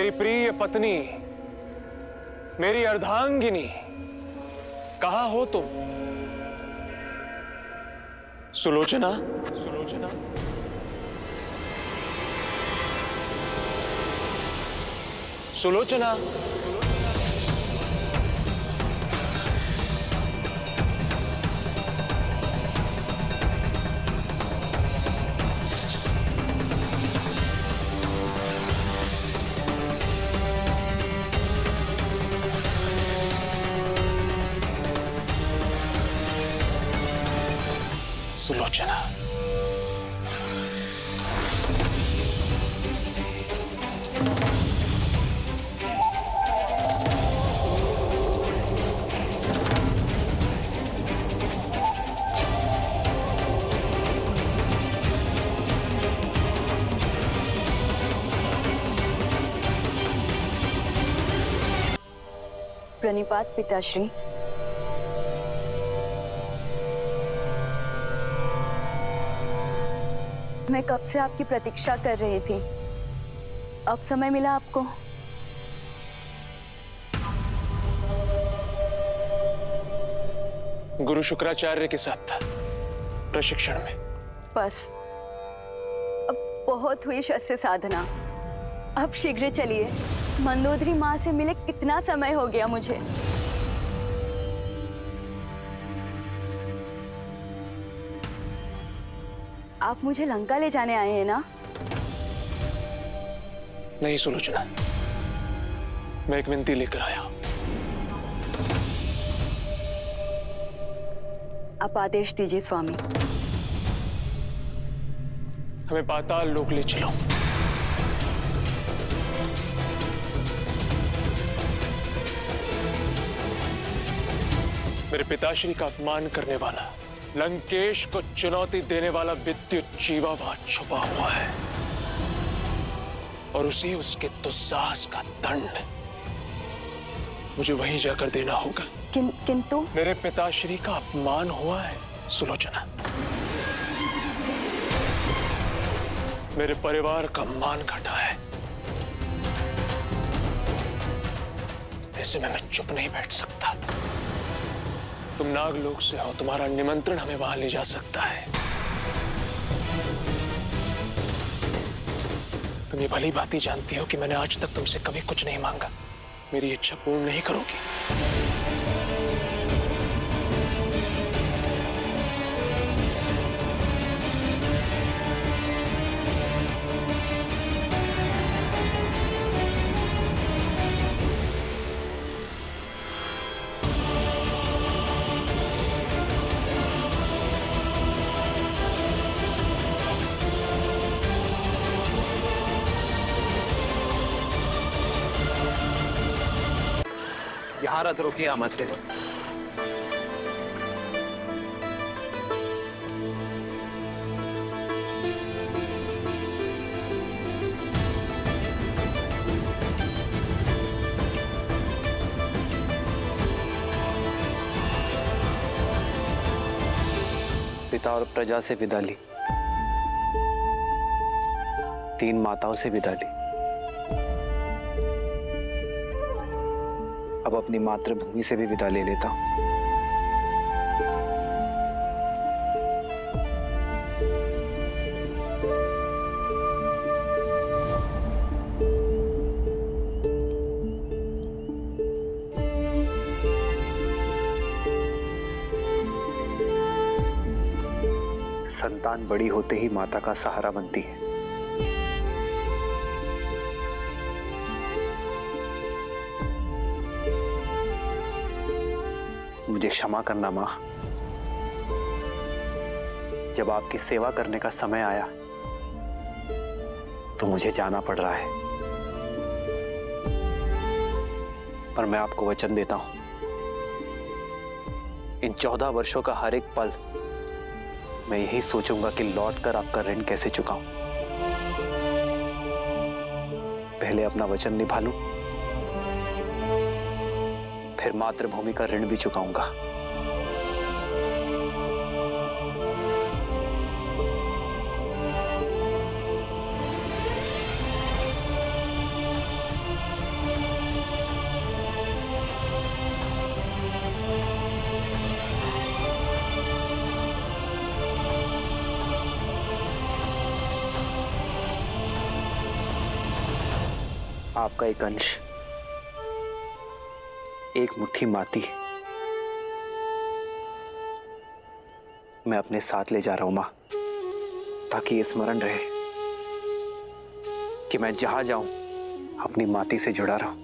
मेरी प्रिय पत्नी, मेरी अर्धांगिनी, कहाँ हो तुम? सुलोचना, सुलोचना, सुलोचना। सुलोचना, प्रणिपात पिताश्री। मैं कब से आपकी प्रतीक्षा कर रही थी। अब समय मिला आपको। गुरु शुक्राचार्य के साथ था प्रशिक्षण में। बस अब बहुत हुई शस्त्र साधना। अब शीघ्र चलिए। मंदोदरी माँ से मिले कितना समय हो गया मुझे। आप मुझे लंका ले जाने आए हैं ना? नहीं सुलोचना, मैं एक विनती लेकर आया हूं। आप आदेश दीजिए स्वामी। हमें पाताल लोक ले चलो। मेरे पिताश्री का अपमान करने वाला, लंकेश को चुनौती देने वाला विद्युत जीवा वहां छुपा हुआ है और उसे उसके दुस्साहस का दंड मुझे वहीं जाकर देना होगा। किंतु मेरे पिताश्री का अपमान हुआ है सुलोचना। मेरे परिवार का मान घटा है। ऐसे में मैं चुप नहीं बैठ सकता। तुम नागलोक से हो, तुम्हारा निमंत्रण हमें वहां ले जा सकता है। तुम ये भली भांति जानती हो कि मैंने आज तक तुमसे कभी कुछ नहीं मांगा। मेरी इच्छा पूर्ण नहीं करोगी? यहाँ रथ रोकिए अमात्य। पिता और प्रजा से विदा ली, 3 माताओं से विदा ली, अब अपनी मातृभूमि से भी विदा ले लेता हूं। संतान बड़ी होते ही माता का सहारा बनती है। मुझे क्षमा करना मां, जब आपकी सेवा करने का समय आया तो मुझे जाना पड़ रहा है, पर मैं आपको वचन देता हूं, इन 14 वर्षों का हर एक पल मैं यही सोचूंगा कि लौटकर आपका ऋण कैसे चुकाऊं। पहले अपना वचन निभा लूं, फिर मातृभूमि का ऋण भी चुकाऊंगा। आपका एक अंश, एक मुट्ठी माटी मैं अपने साथ ले जा रहा हूं मां, ताकि ये स्मरण रहे कि मैं जहां जाऊं अपनी माटी से जुड़ा रहूं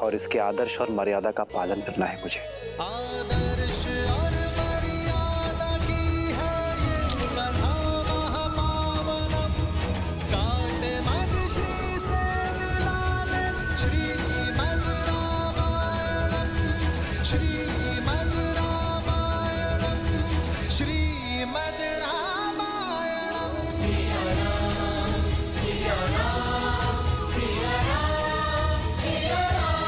और इसके आदर्श और मर्यादा का पालन करना है मुझे। आदर्श और मर्यादा की है ये कथा महापावनम, कांटे मद श्री से मिलाने श्रीमद् रामायणम, श्रीमद् रामायणम, श्रीमद् रामायणम। सिया राम, सिया राम, सिया राम, सिया राम।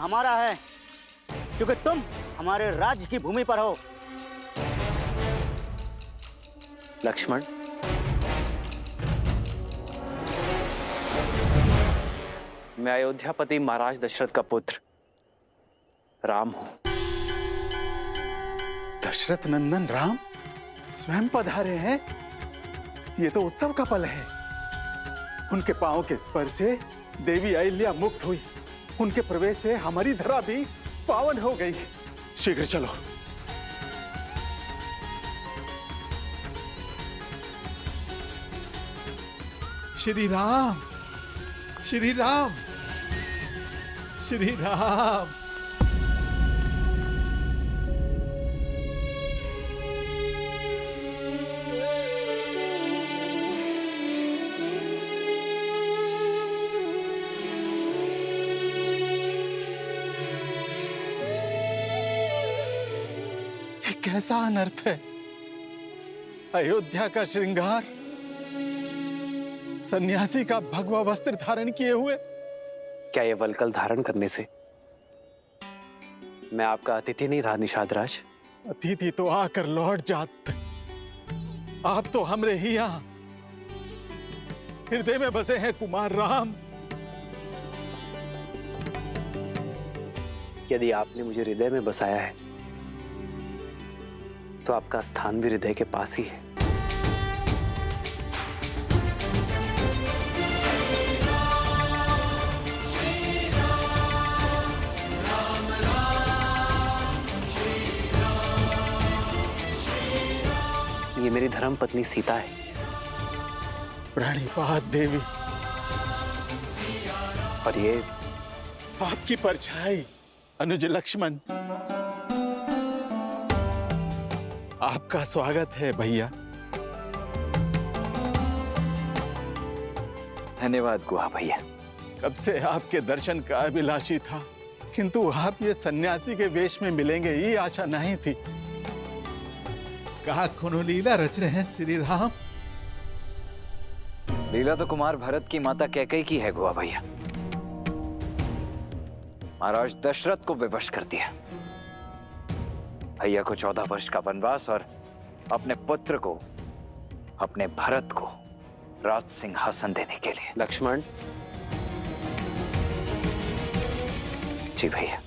हमारा है क्योंकि तुम हमारे राज्य की भूमि पर हो। लक्ष्मण, मैं अयोध्यापति महाराज दशरथ का पुत्र राम हूं। दशरथ नंदन राम स्वयं पधारे हैं। ये तो उत्सव का पल है। उनके पांव के स्पर्श से देवी अहिल्या मुक्त हुई। उनके प्रवेश से हमारी धरा भी पावन हो गई। शीघ्र चलो। श्री राम, श्री राम, श्री राम। ये कैसा अनर्थ है। अयोध्या का श्रृंगार सन्यासी का भगवा वस्त्र धारण किए हुए। क्या ये वलकल धारण करने से मैं आपका अतिथि नहीं रहा निषाद राज? अतिथि तो आकर लौट जात। आप तो हमरे ही यहां हृदय में बसे हैं कुमार राम। यदि आपने मुझे हृदय में बसाया है तो आपका स्थान भी हृदय के पास ही है। ये मेरी धर्म पत्नी सीता है। प्रणिपात देवी। और ये आपकी परछाई अनुज लक्ष्मण। आपका स्वागत है भैया। धन्यवाद गुहा भैया। कब से आपके दर्शन का अभिलाषी था, किंतु आप ये सन्यासी के वेश में मिलेंगे ये आशा नहीं थी। कहा कोनो लीला रच रहे हैं श्री राम। लीला तो कुमार भरत की माता कैकेयी की है गुहा भैया। महाराज दशरथ को विवश कर दिया। भैया को 14 वर्ष का वनवास और अपने पुत्र को, अपने भरत को राज सिंहासन देने के लिए। लक्ष्मण जी भैया।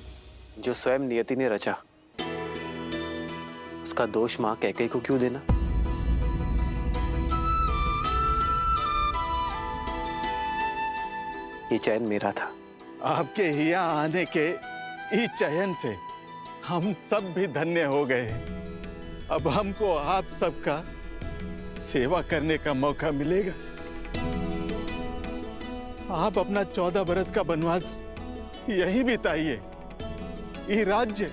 जो स्वयं नियति ने रचा उसका दोष मां कैकेयी को क्यों देना? ये चयन मेरा था। आपके यहाँ आने के इस चयन से हम सब भी धन्य हो गए। अब हमको आप सबका सेवा करने का मौका मिलेगा। आप अपना 14 बरस का वनवास यही बिताइए। ये राज्य,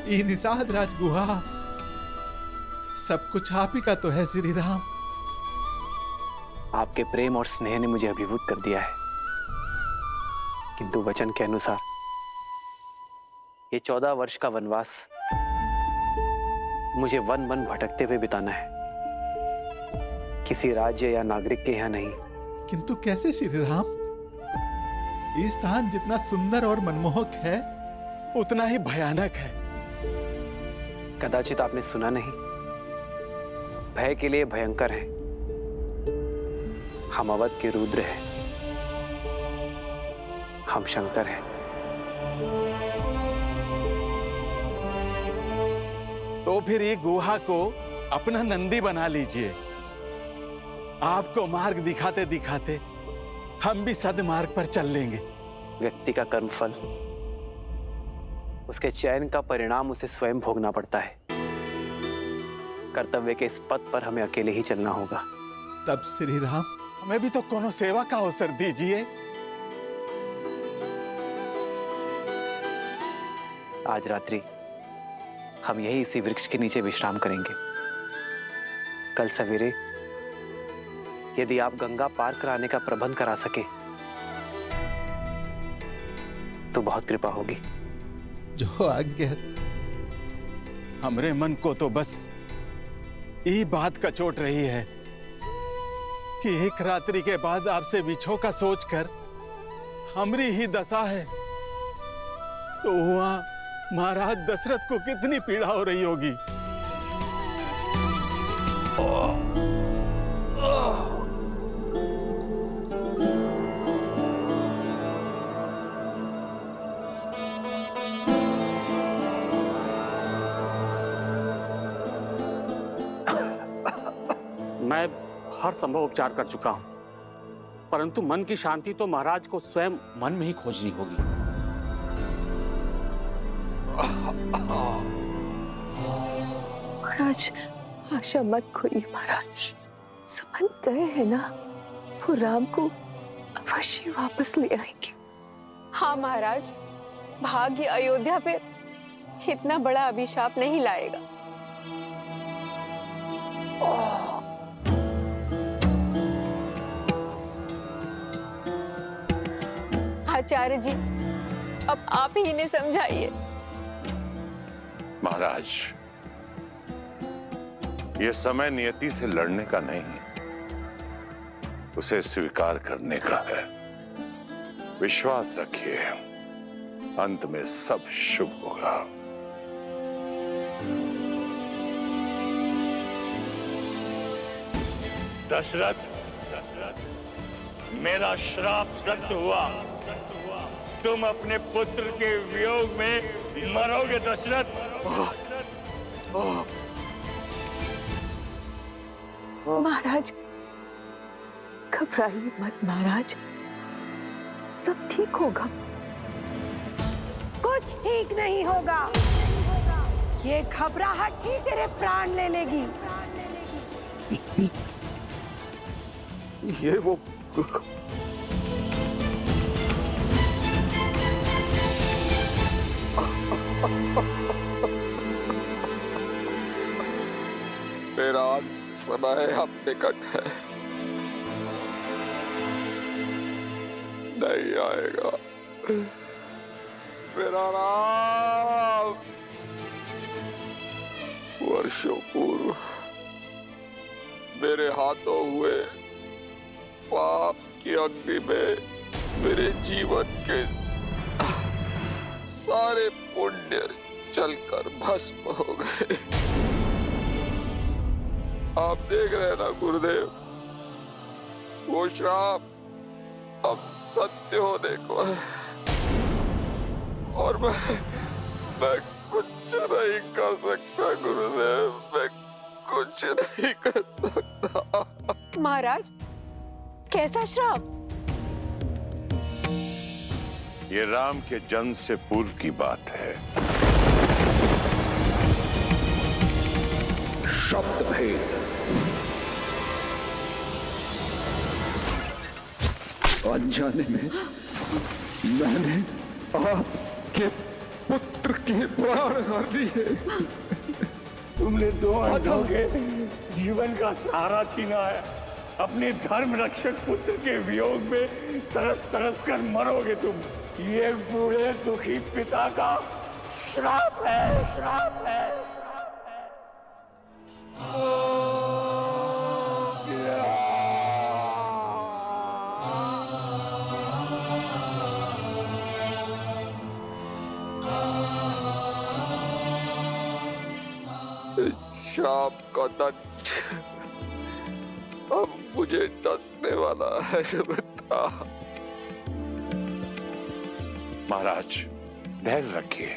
ये निषाद राजगुहा, सब कुछ आप ही का तो है श्री राम। आपके प्रेम और स्नेह ने मुझे अभिभूत कर दिया है, किंतु वचन के अनुसार ये 14 वर्ष का वनवास मुझे वन वन भटकते हुए बिताना है, किसी राज्य या नागरिक के यहाँ नहीं। किंतु कैसे श्री राम? ये स्थान जितना सुंदर और मनमोहक है उतना ही भयानक है। कदाचित आपने सुना नहीं, भय के लिए भयंकर हैं। हम अवध के रुद्र हैं। हम शंकर हैं। तो फिर ये गुहा को अपना नंदी बना लीजिए। आपको मार्ग दिखाते दिखाते हम भी सदमार्ग पर चल लेंगे। व्यक्ति का कर्मफल, उसके चयन का परिणाम उसे स्वयं भोगना पड़ता है। कर्तव्य के इस पथ पर हमें अकेले ही चलना होगा। तब श्री राम हमें भी तो कोनो सेवा का अवसर दीजिए। आज रात्रि हम यही इसी वृक्ष के नीचे विश्राम करेंगे। कल सवेरे यदि आप गंगा पार कराने का प्रबंध करा सके तो बहुत कृपा होगी। जो आज्ञा। हमरे मन को तो बस ये बात कचोट रही है कि एक रात्रि के बाद आपसे विछो का सोचकर हमरी ही दशा है, तो वहां महाराज दशरथ को कितनी पीड़ा हो रही होगी। मैं हर संभव उपचार कर चुका हूं, परंतु मन की शांति तो महाराज को स्वयं मन में ही खोजनी होगी। महाराज, आशा मत खोइए महाराज। समझ गए हैं ना, वो राम को अवश्य वापस ले आएंगे। हाँ महाराज, भाग्य अयोध्या पे इतना बड़ा अभिशाप नहीं लाएगा। आचार्य जी, अब आप ही इन्हें समझाइए। महाराज, यह समय नियति से लड़ने का नहीं है, उसे स्वीकार करने का है। विश्वास रखिए, अंत में सब शुभ होगा। दशरथ, मेरा श्राप सत्य हुआ। तुम अपने पुत्र के वियोग में मरोगे दशरथ। महाराज, घबराइए मत महाराज, सब ठीक होगा। कुछ ठीक नहीं होगा। ये घबराहट ही तेरे प्राण ले लेगी। ये वो मेरा अंत समय अब निकट है, नहीं आएगा मेरा राम। वर्षों पूर्व मेरे हाथों हुए पाप की अग्नि में मेरे जीवन के सारे पुण्य जलकर भस्म हो गए। आप देख रहे हैं ना गुरुदेव, वो श्राप अब सत्य होने को है और मैं कुछ नहीं कर सकता गुरुदेव, मैं कुछ नहीं कर सकता। महाराज, कैसा श्राप? ये राम के जन्म से पूर्व की बात है। शब्द भेद। अनजाने में मैंने आपके पुत्र के प्राण हर लिए। तुमने दो अंधों के जीवन का सहारा छीना है। अपने धर्म रक्षक पुत्र के वियोग में तरस तरस कर मरोगे तुम। ये बूढ़े दुखी पिता का श्राप है, श्राप है। श्राप का दंश अब मुझे डसने वाला है सुमित्रा। महाराज धैर्य रखिए।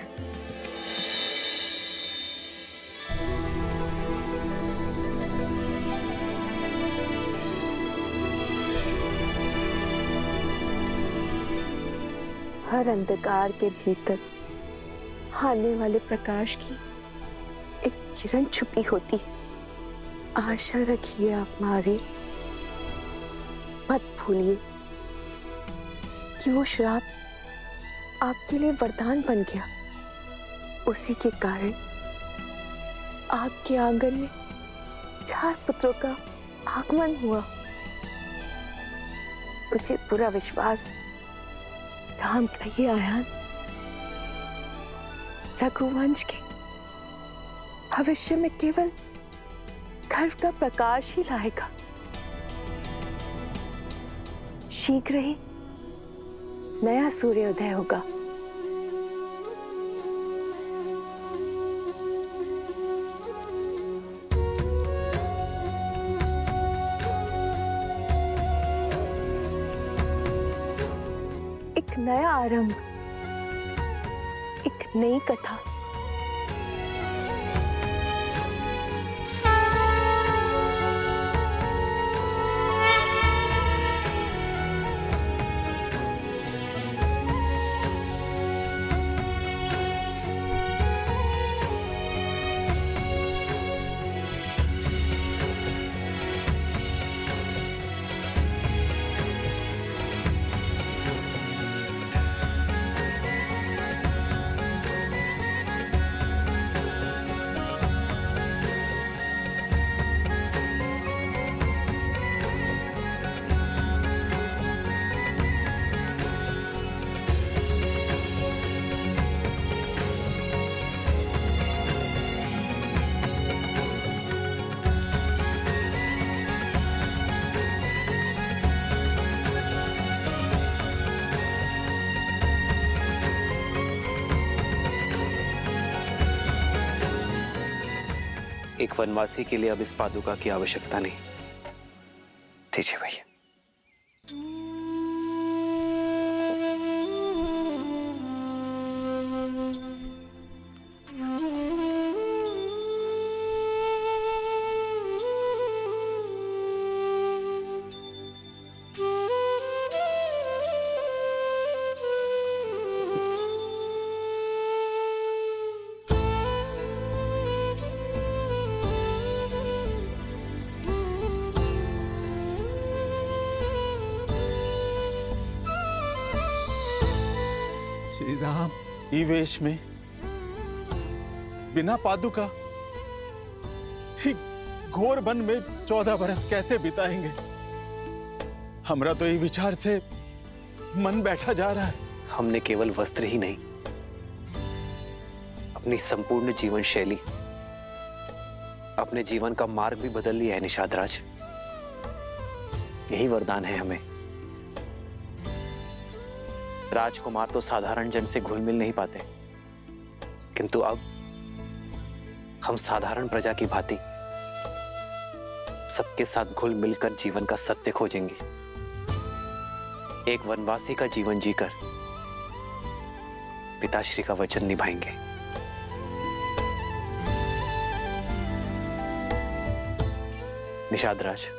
हर अंधकार के भीतर आने वाले प्रकाश की एक किरण छुपी होती है। आशा रखिए आप मारे, मत भूलिए कि वो श्राप आपके लिए वरदान बन गया। उसी के कारण आपके आंगन में 4 पुत्रों का आगमन हुआ। मुझे पूरा विश्वास है राम का ये आयान रघुवंश के भविष्य में केवल गर्व का प्रकाश ही लाएगा। शीघ्र ही नया सूर्योदय होगा। एक नया आरंभ, एक नई कथा। एक वनवासी के लिए अब इस पादुका की आवश्यकता नहीं। दीजिए भैया। श्री राम ई वेश में बिना पादुका ही घोर वन में 14 बरस कैसे बिताएंगे? हमरा तो ये विचार से मन बैठा जा रहा है। हमने केवल वस्त्र ही नहीं, अपनी संपूर्ण जीवन शैली, अपने जीवन का मार्ग भी बदल लिया है निषाद राज। यही वरदान है हमें। राजकुमार तो साधारण जन से घुल मिल नहीं पाते, किंतु अब हम साधारण प्रजा की भांति सबके साथ घुल मिलकर जीवन का सत्य खोजेंगे। एक वनवासी का जीवन जीकर पिताश्री का वचन निभाएंगे। निषाद राज,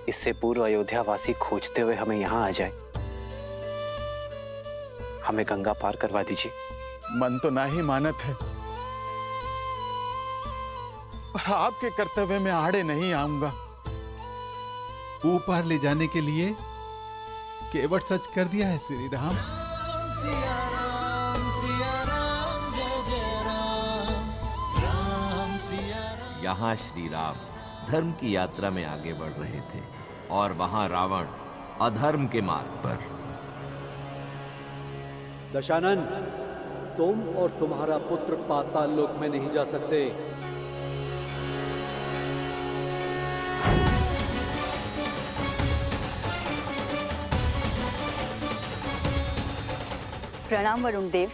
इससे पूर्व अयोध्या वासी खोजते हुए हमें यहां आ जाए। हमें गंगा पार करवा दीजिए। मन तो ना ही मानत है, पर आपके कर्तव्य में आड़े नहीं आऊंगा। ऊपर ले जाने के लिए केवट सच कर दिया है श्री राम। सिया राम जय जय राम, राम सिया राम। यहाँ श्री राम धर्म की यात्रा में आगे बढ़ रहे थे और वहां रावण अधर्म के मार्ग पर। दशानन, तुम और तुम्हारा पुत्र पाताल लोक में नहीं जा सकते। प्रणाम वरुण देव।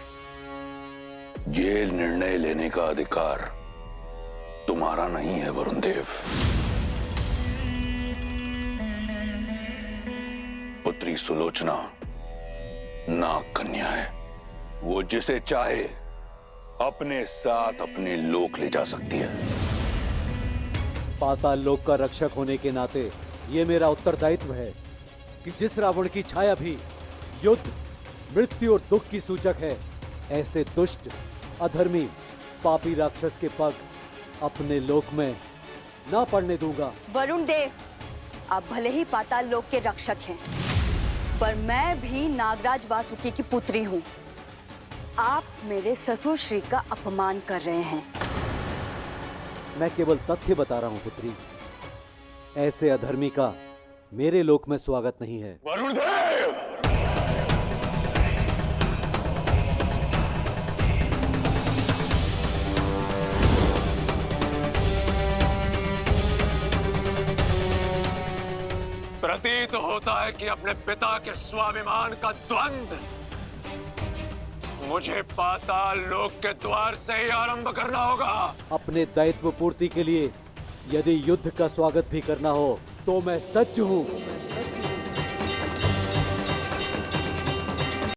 ये निर्णय लेने का अधिकार तुम्हारा नहीं है वरुण देव। पुत्री सुलोचना नाग कन्या है। वो जिसे चाहे अपने साथ अपने लोक ले जा सकती है। पाताल लोक का रक्षक होने के नाते ये मेरा उत्तरदायित्व है कि जिस रावण की छाया भी युद्ध, मृत्यु और दुख की सूचक है, ऐसे दुष्ट, अधर्मी, पापी राक्षस के पग अपने लोक में ना पड़ने दूंगा। वरुण देव, आप भले ही पाताल लोक के रक्षक हैं, पर मैं भी नागराज वासुकी की पुत्री हूँ। आप मेरे ससुर श्री का अपमान कर रहे हैं। मैं केवल तथ्य बता रहा हूँ पुत्री। ऐसे अधर्मी का मेरे लोक में स्वागत नहीं है। वरुण देव! प्रतीत होता है कि अपने पिता के स्वाभिमान का द्वंद्व मुझे पाताल लोक के द्वार से ही आरंभ करना होगा। अपने दायित्व पूर्ति के लिए यदि युद्ध का स्वागत भी करना हो तो मैं सज्ज हूँ।